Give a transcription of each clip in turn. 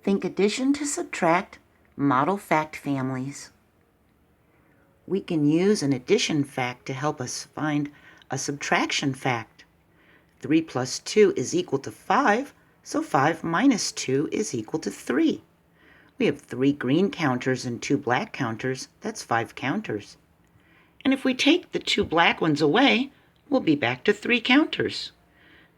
Think addition to subtract, model fact families. We can use an addition fact to help us find a subtraction fact. 3 plus 2 is equal to 5, so 5 minus 2 is equal to 3. We have 3 green counters and 2 black counters. That's 5 counters. And if we take the 2 black ones away, we'll be back to 3 counters.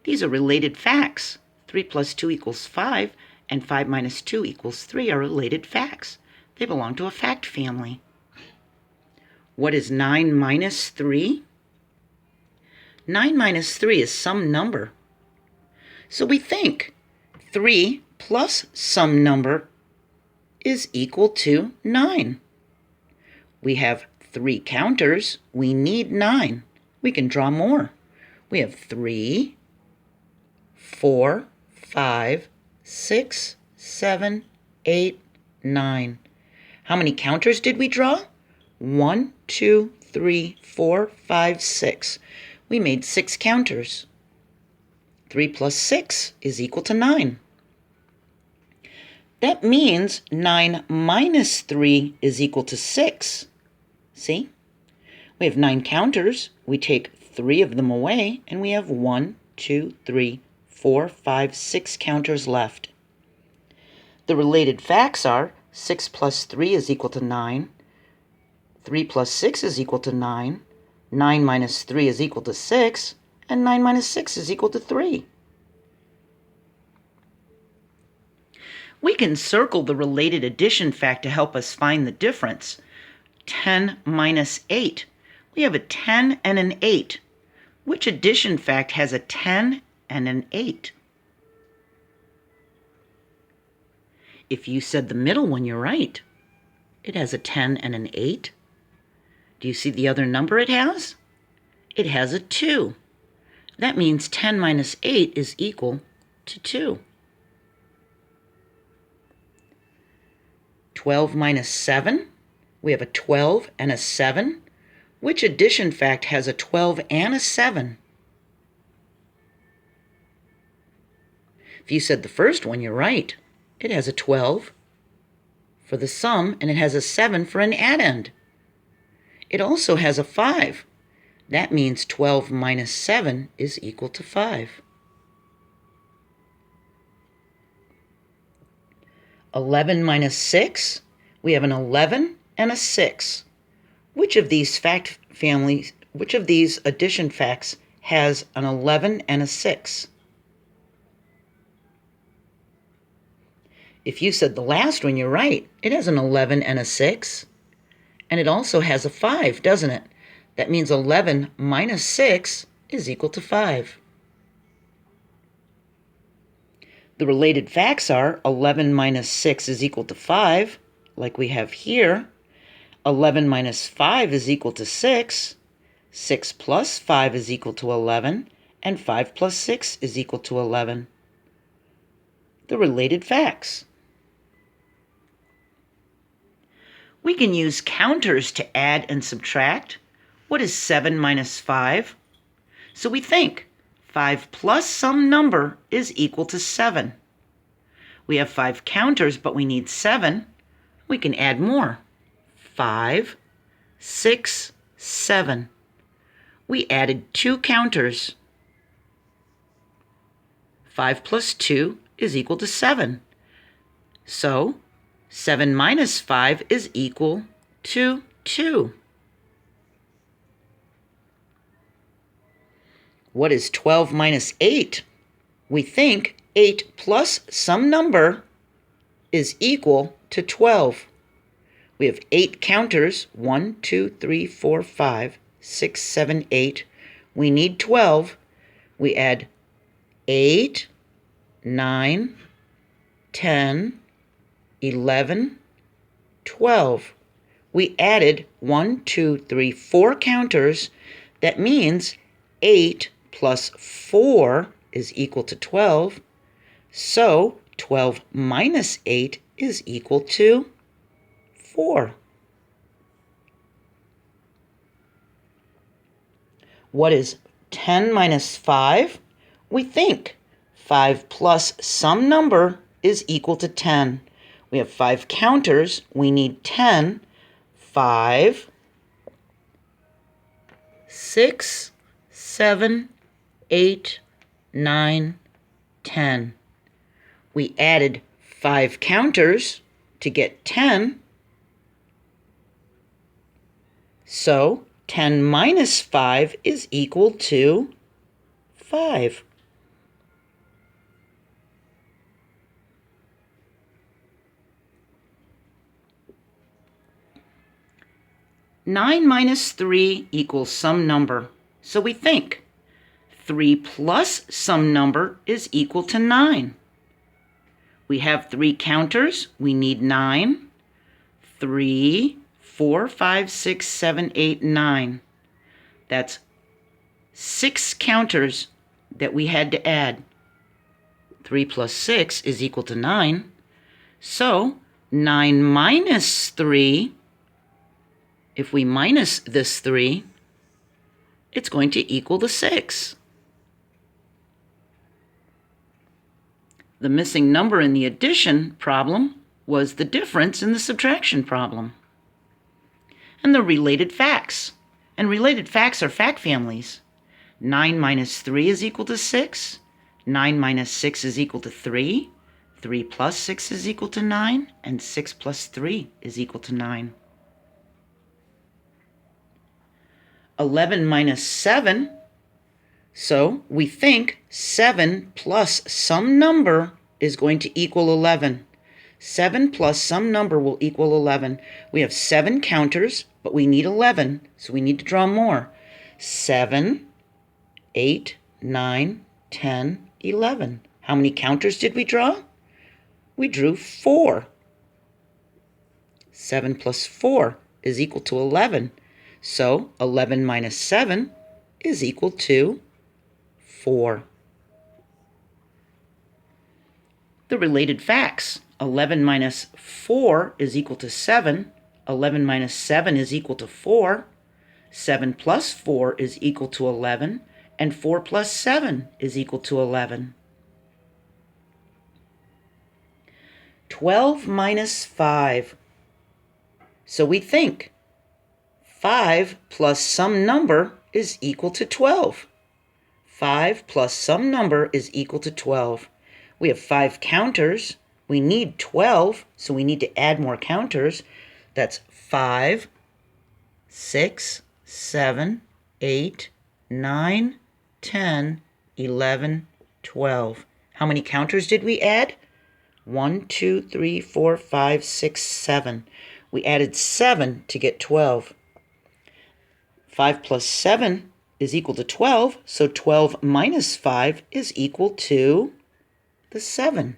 These are related facts. 3 plus 2 equals 5, and 5 minus 2 equals 3 are related facts. They belong to a fact family. What is 9 minus 3? 9 minus 3 is some number. So we think 3 plus some number is equal to 9. We have 3 counters. We need 9. We can draw more. We have 3, 4, 5, 6, 7, 8, 9. How many counters did we draw? 1, 2, 3, 4, 5, 6. We made 6 counters. 3 plus 6 is equal to 9. That means 9 minus 3 is equal to 6. See? We have 9 counters. We take 3 of them away, and we have 1, 2, 3, 4, 5, 6 counters left. The related facts are 6 plus 3 is equal to 9. 3 plus 6 is equal to 9. 9 minus 3 is equal to 6. And 9 minus 6 is equal to 3. We can circle the related addition fact to help us find the difference. 10 minus 8. We have a 10 and an 8. Which addition fact has a 10 and an 8? If you said the middle one, you're right. It has a 10 and an 8. Do you see the other number it has? It has a 2. That means 10 minus 8 is equal to 2. 12 minus 7. We have a 12 and a 7. Which addition fact has a 12 and a 7? If you said the first one, you're right. It has a 12 for the sum, and it has a 7 for an addend. It also has a 5. That means 12 minus 7 is equal to 5. 11 minus 6. We have an 11 and a 6. Which of these addition facts has an 11 and a 6? If you said the last one, you're right. It has an 11 and a 6. And it also has a 5, doesn't it? That means 11 minus 6 is equal to 5. The related facts are 11 minus 6 is equal to 5, like we have here. 11 minus 5 is equal to 6. 6 plus 5 is equal to 11. And 5 plus 6 is equal to 11. The related facts. We can use counters to add and subtract. What is 7 minus 5? So we think 5 plus some number is equal to 7. We have 5 counters, but we need 7. We can add more. 5, 6, 7. We added 2 counters. 5 plus 2 is equal to 7. So 7 minus 5 is equal to 2. What is 12 minus 8? We think 8 plus some number is equal to 12. We have 8 counters, 1, 2, 3, 4, 5, 6, 7, 8. We need 12. We add 8, 9, 10, 11, 12. We added 1, 2, 3, 4 counters. That means 8 plus 4 is equal to 12. So 12 minus 8 is equal to 4. What is 10 minus 5? We think 5 plus some number is equal to 10. We have 5 counters. We need 10. 5, 6, 7, 8, 9, 10. We added 5 counters to get 10. So 10 minus 5 is equal to 5. Nine minus 3 equals some number. So we think 3 plus some number is equal to 9. We have 3 counters. We need 9. 3, 4, 5, 6, 7, 8, 9. That's 6 counters that we had to add. 3 plus 6 is equal to 9. So 9 minus 3, if we minus this 3, it's going to equal the 6. The missing number in the addition problem was the difference in the subtraction problem. And the related facts. And related facts are fact families. 9 minus 3 is equal to 6. 9 minus 6 is equal to 3. 3 plus 6 is equal to 9. And 6 plus 3 is equal to 9. 11 minus 7. So we think 7 plus some number is going to equal 11. 7 plus some number will equal 11. We have 7 counters, but we need 11, so we need to draw more. 7, 8, 9, 10, 11. How many counters did we draw? We drew 4. 7 plus 4 is equal to 11. So 11 minus 7 is equal to 4. The related facts. 11 minus 4 is equal to 7. 11 minus 7 is equal to 4. 7 plus 4 is equal to 11. And 4 plus 7 is equal to 11. 12 minus 5. So we think 5 plus some number is equal to 12. 5 plus some number is equal to 12. We have 5 counters. We need 12, so we need to add more counters. That's 5, 6, 7, 8, 9, 10, 11, 12. How many counters did we add? 1, 2, 3, 4, 5, 6, 7. We added 7 to get 12. 5 plus 7 is equal to 12, so 12 minus 5 is equal to the 7.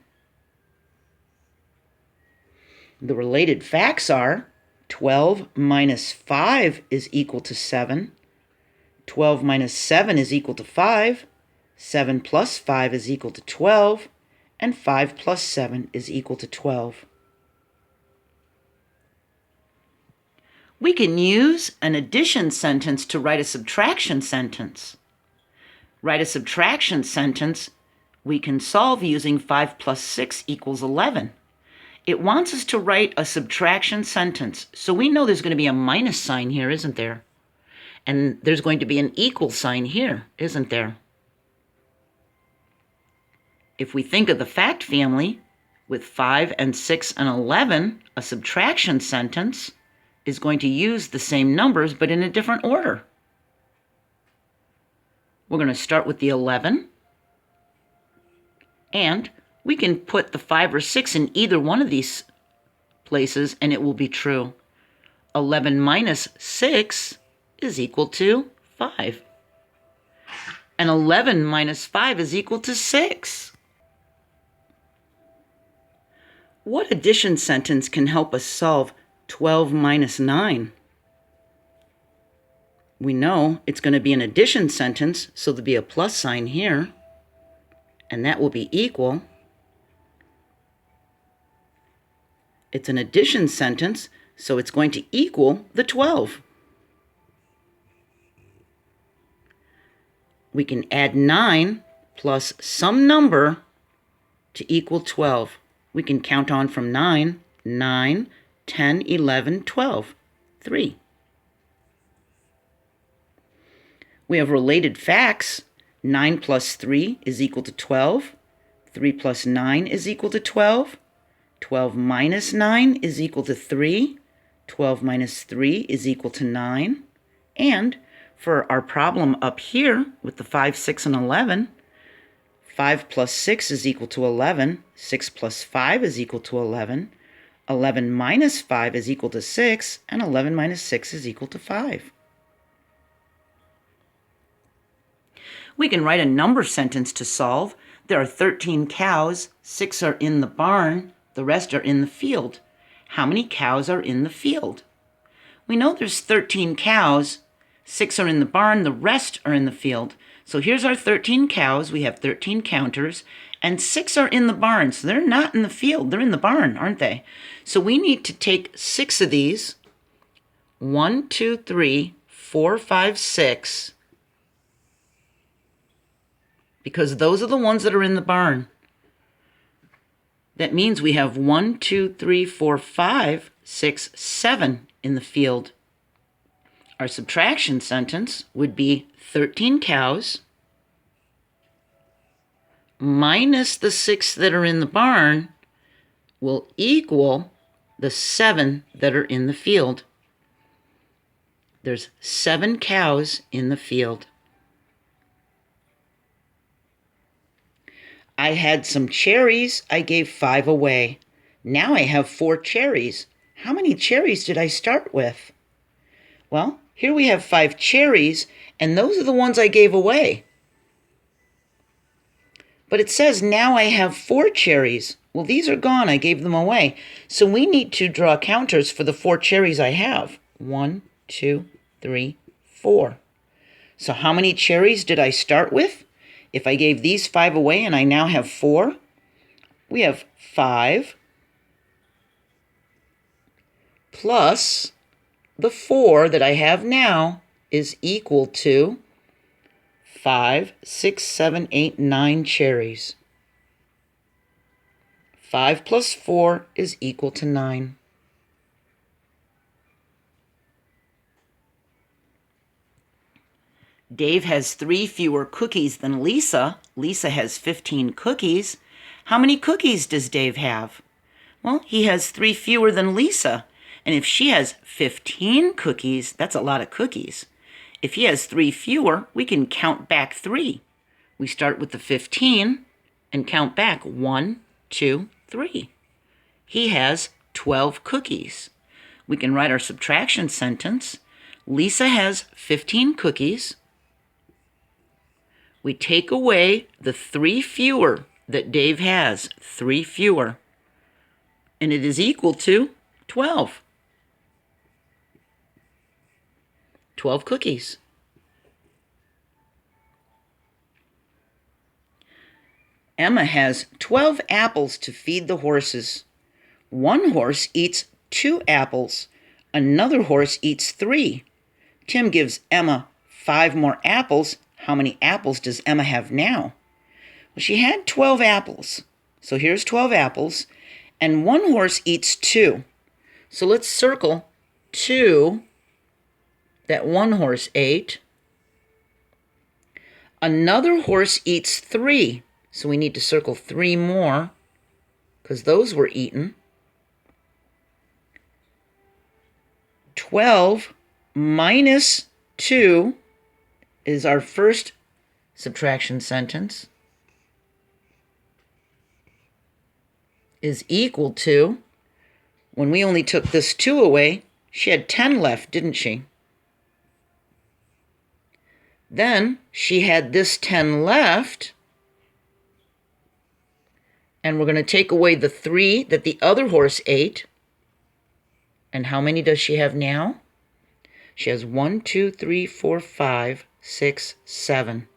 The related facts are 12 minus 5 is equal to 7. 12 minus 7 is equal to 5. 7 plus 5 is equal to 12. And 5 plus 7 is equal to 12. We can use an addition sentence to write a subtraction sentence. Write a subtraction sentence we can solve using 5 plus 6 equals 11. It wants us to write a subtraction sentence, so we know there's going to be a minus sign here, isn't there? And there's going to be an equal sign here, isn't there? If we think of the fact family, with 5 and 6 and 11, a subtraction sentence is going to use the same numbers, but in a different order. We're going to start with the 11. And we can put the 5 or 6 in either one of these places, and it will be true. 11 minus 6 is equal to 5. And 11 minus 5 is equal to 6. What addition sentence can help us solve 12 minus 9? We know it's going to be an addition sentence, so there'll be a plus sign here, and that will be equal. It's an addition sentence, so it's going to equal the 12. We can add 9 plus some number to equal 12. We can count on from 9, 9, 10, 11, 12, 3. We have related facts. 9 plus 3 is equal to 12. 3 plus 9 is equal to 12. 12 minus 9 is equal to 3. 12 minus 3 is equal to 9. And for our problem up here with the 5, 6, and 11, 5 plus 6 is equal to 11. 6 plus 5 is equal to 11. 11 minus 5 is equal to 6. And 11 minus 6 is equal to 5. We can write a number sentence to solve. There are 13 cows. 6 are in the barn. The rest are in the field. How many cows are in the field? We know there's 13 cows. 6 are in the barn. The rest are in the field. So here's our 13 cows. We have 13 counters. And 6 are in the barn. So they're not in the field. They're in the barn, aren't they? So we need to take 6 of these. 1, 2, 3, 4, 5, 6. Because those are the ones that are in the barn. That means we have 1, 2, 3, 4, 5, 6, 7 in the field. Our subtraction sentence would be 13 cows minus the 6 that are in the barn will equal the 7 that are in the field. There's 7 cows in the field. I had some cherries. I gave 5 away. Now I have 4 cherries. How many cherries did I start with? Well, here we have 5 cherries, and those are the ones I gave away. But it says now I have 4 cherries. Well, these are gone. I gave them away. So we need to draw counters for the 4 cherries I have. 1, 2, 3, 4. So how many cherries did I start with? If I gave these 5 away and I now have 4, we have 5 plus the 4 that I have now is equal to 5, 6, 7, 8, 9 cherries. 5 plus 4 is equal to 9. Dave has 3 fewer cookies than Lisa. Lisa has 15 cookies. How many cookies does Dave have? Well, he has 3 fewer than Lisa. And if she has 15 cookies, that's a lot of cookies. If he has 3 fewer, we can count back 3. We start with the 15 and count back 1, 2, 3. He has 12 cookies. We can write our subtraction sentence. Lisa has 15 cookies. We take away the 3 fewer that Dave has, 3 fewer, and it is equal to 12. 12 cookies. Emma has 12 apples to feed the horses. One horse eats 2 apples. Another horse eats 3. Tim gives Emma 5 more apples. How many apples does Emma have now? Well, she had 12 apples. So here's 12 apples. And one horse eats 2. So let's circle 2 that one horse ate. Another horse eats 3. So we need to circle 3 more because those were eaten. 12 minus 2 is our first subtraction sentence, is equal to, when we only took this 2 away, she had 10 left, didn't she? Then she had this 10 left, and we're going to take away the 3 that the other horse ate. And how many does she have now? She has 1, 2, 3, 4, 5, 6, 7.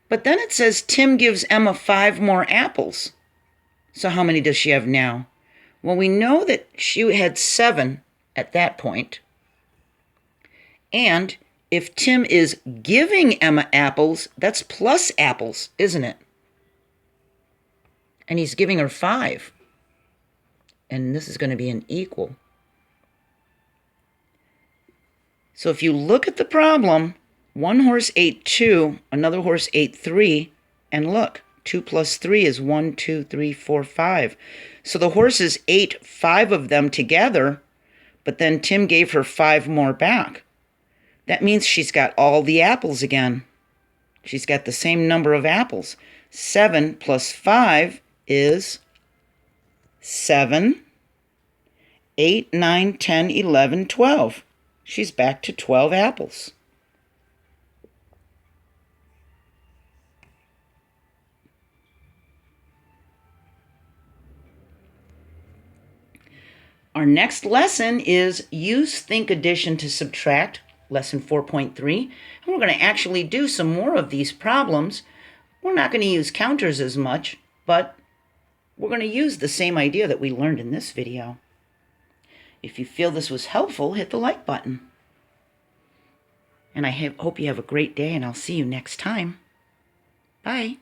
But then it says Tim gives Emma 5 more apples. So how many does she have now? Well, we know that she had 7 at that point. And if Tim is giving Emma apples, that's plus apples, isn't it? And he's giving her 5. And this is going to be an equal. So if you look at the problem, one horse ate 2, another horse ate 3, and look, 2 plus 3 is 1, 2, 3, 4, 5. So the horses ate 5 of them together, but then Tim gave her 5 more back. That means she's got all the apples again. She's got the same number of apples. 7 plus 5 is 7. 8, 9, 10, 11, 12. She's back to 12 apples. Our next lesson is use think addition to subtract, lesson 4.3. And we're going to actually do some more of these problems. We're not going to use counters as much, but we're going to use the same idea that we learned in this video. If you feel this was helpful, hit the like button. And I hope you have a great day, and I'll see you next time. Bye.